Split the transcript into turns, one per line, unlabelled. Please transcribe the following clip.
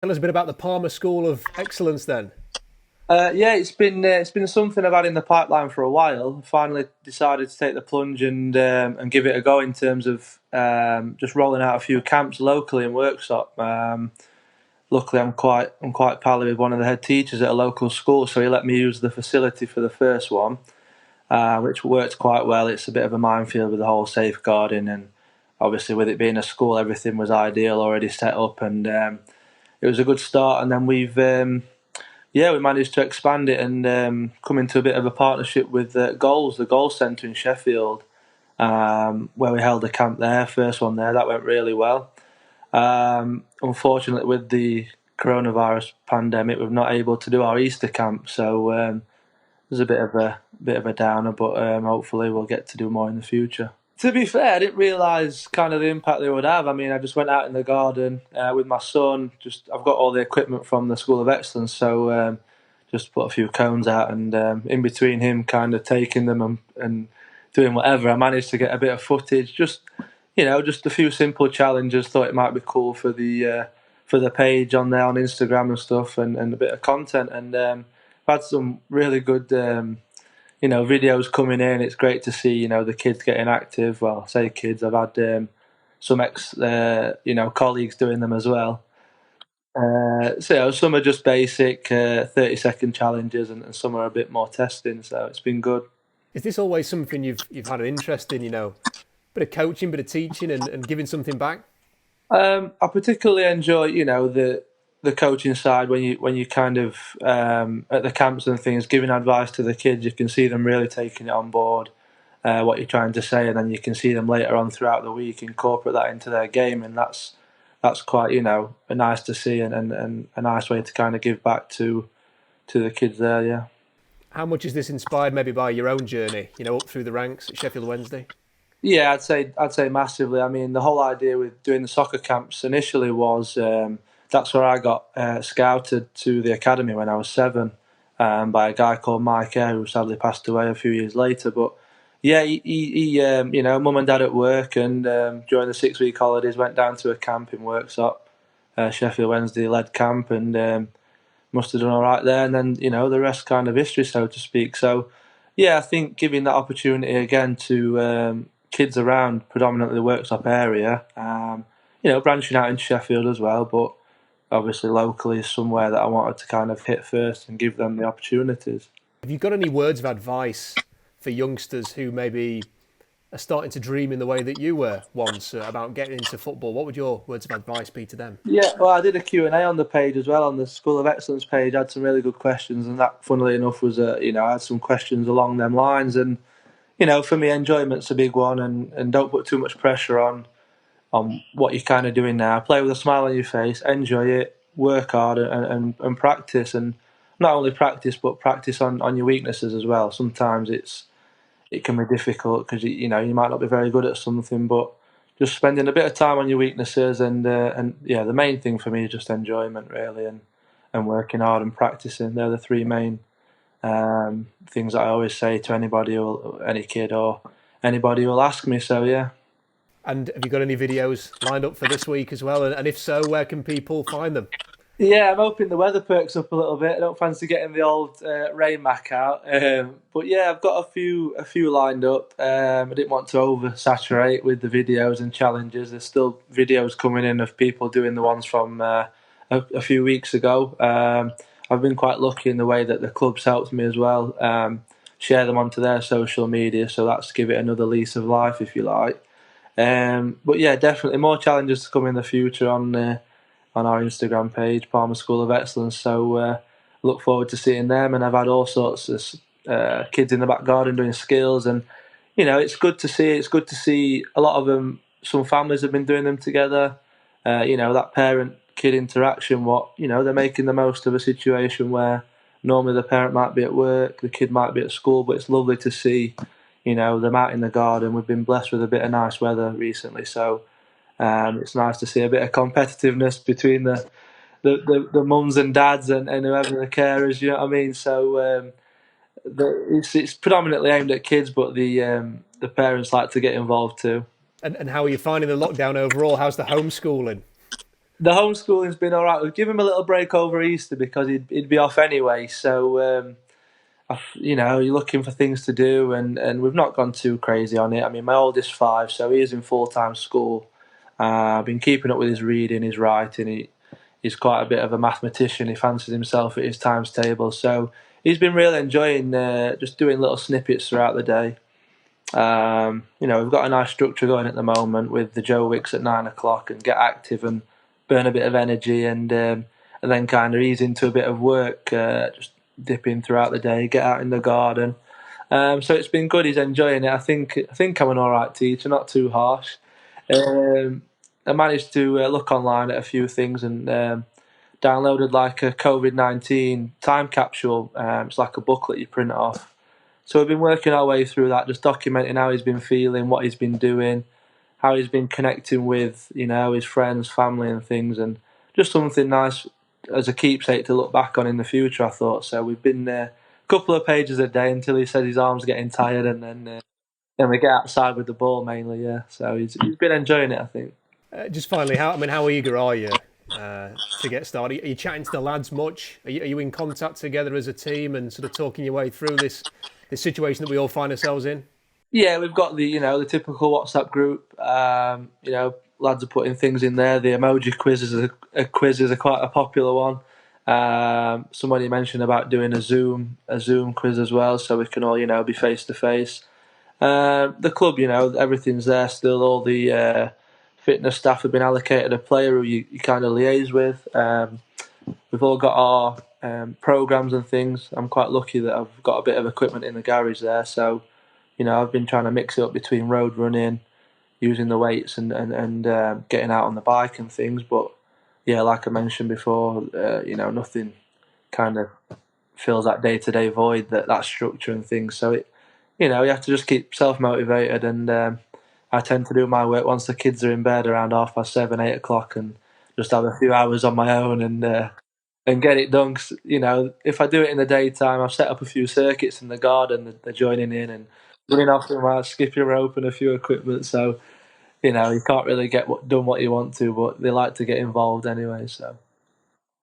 Tell us a bit about the Palmer School of Excellence then.
Yeah, it's been something I've had in the pipeline for a while. Finally decided to take the plunge and give it a go in terms of just rolling out a few camps locally in Worksop. Luckily, I'm quite pally with one of the head teachers at a local school, so he let me use the facility for the first one, which worked quite well. It's a bit of a minefield with the whole safeguarding, and obviously with it being a school, everything was ideal already set up, and it was a good start. And then we managed to expand it and come into a bit of a partnership with the Goals Centre in Sheffield, where we held a camp there, first one there. That went really well. Unfortunately, with the coronavirus pandemic, we're not able to do our Easter camp, so there's a bit of a downer. But hopefully, we'll get to do more in the future. To be fair, I didn't realise kind of the impact they would have. I mean, I just went out in the garden with my son. Just I've got all the equipment from the School of Excellence, so just put a few cones out, and in between him kind of taking them and doing whatever, I managed to get a bit of footage. Just a few simple challenges. Thought it might be cool for the page on there on Instagram and stuff, and a bit of content. And I've had some really good. Videos coming in. It's great to see, the kids getting active. Well, I say kids, I've had some colleagues doing them as well. Some are just basic 30-second challenges, and some are a bit more testing. So it's been good.
Is this always something you've had an interest in? Bit of coaching, bit of teaching, and giving something back.
I particularly enjoy, the coaching side when you kind of at the camps and things, giving advice to the kids. You can see them really taking it on board, what you're trying to say, and then you can see them later on throughout the week incorporate that into their game, and that's quite nice to see, and a nice way to kind of give back to the kids there. Yeah.
How much is this inspired maybe by your own journey? Up through the ranks at Sheffield Wednesday.
Yeah, I'd say massively. I mean, the whole idea with doing the soccer camps initially was that's where I got scouted to the academy when I was 7 by a guy called Mike Eyre, who sadly passed away a few years later. But yeah, mum and dad at work, and during the 6 week holidays, went down to a camp in Worksop, Sheffield Wednesday led camp, and must have done all right there. And then the rest kind of history, so to speak. So yeah, I think giving that opportunity again to kids around predominantly the Worksop area, branching out into Sheffield as well, but obviously locally is somewhere that I wanted to kind of hit first and give them the opportunities.
Have you got any words of advice for youngsters who maybe are starting to dream in the way that you were once about getting into football? What would your words of advice be to them?
Yeah, well, I did a Q&A on the page as well, on the School of Excellence page. I had some really good questions, and that, funnily enough, was, I had some questions along them lines. And, for me, enjoyment's a big one, and don't put too much pressure on what you're kind of doing now. Play with a smile on your face, enjoy it, work hard, and practice. And not only practice, but practice on your weaknesses as well. Sometimes it can be difficult because you might not be very good at something, but just spending a bit of time on your weaknesses, and yeah, the main thing for me is just enjoyment really, and working hard and practicing. They're the three main things that I always say to any kid or anybody who will ask me. So yeah.
And have you got any videos lined up for this week as well? And if so, where can people find them?
Yeah, I'm hoping the weather perks up a little bit. I don't fancy getting the old rain mac out, but yeah, I've got a few lined up. I didn't want to oversaturate with the videos and challenges. There's still videos coming in of people doing the ones from a few weeks ago. I've been quite lucky in the way that the club's helped me as well. Share them onto their social media, so that's give it another lease of life, if you like. But yeah, definitely more challenges to come in the future on our Instagram page, Palmer School of Excellence. So look forward to seeing them. And I've had all sorts of kids in the back garden doing skills, and it's good to see. It's good to see a lot of them. Some families have been doing them together. That parent-kid interaction. They're making the most of a situation where normally the parent might be at work, the kid might be at school, but it's lovely to see. Them out in the garden. We've been blessed with a bit of nice weather recently, so it's nice to see a bit of competitiveness between the mums and dads and whoever the carers. You know what I mean? So it's predominantly aimed at kids, but the parents like to get involved too.
And how are you finding the lockdown overall? How's the homeschooling?
The homeschooling's been all right. We've given him a little break over Easter because he'd be off anyway. So you're looking for things to do, and we've not gone too crazy on it. I mean, my oldest 5, so he is in full time school. I've been keeping up with his reading, his writing. He's quite a bit of a mathematician. He fancies himself at his times table, so he's been really enjoying just doing little snippets throughout the day. We've got a nice structure going at the moment with the Joe Wicks at 9 o'clock and get active and burn a bit of energy and then kind of ease into a bit of work, just dip in throughout the day, get out in the garden. So it's been good. He's enjoying it. I think I'm an all right teacher, not too harsh. Um, I managed to look online at a few things and downloaded like a COVID-19 time capsule. It's like a booklet you print off. So we've been working our way through that, just documenting how he's been feeling, what he's been doing, how he's been connecting with, his friends, family, and things, and just something nice as a keepsake to look back on in the future. I thought so. We've been a couple of pages a day until he said his arms getting tired, and then we get outside with the ball mainly. Yeah, so he's been enjoying it, I think.
Just finally, how eager are you to get started? Are you chatting to the lads much? Are you in contact together as a team and sort of talking your way through this situation that we all find ourselves in?
Yeah, we've got the typical WhatsApp group. Lads are putting things in there. The emoji quizzes are quite a popular one. Somebody mentioned about doing a Zoom quiz as well, so we can all be face to face. The club, everything's there still. All the fitness staff have been allocated a player who you kind of liaise with. We've all got our programs and things. I'm quite lucky that I've got a bit of equipment in the garage there, so I've been trying to mix it up between road running, using the weights, and getting out on the bike and things. But yeah, like I mentioned before, nothing kind of fills that day to day void, that structure and things. So you have to just keep self motivated, and I tend to do my work once the kids are in bed around 7:30, 8 o'clock, and just have a few hours on my own and get it done. 'Cause, if I do it in the daytime, I've set up a few circuits in the garden. They're joining in and running off the mat, skipping rope, and a few equipment. So you can't really get done what you want to, but they like to get involved anyway. So.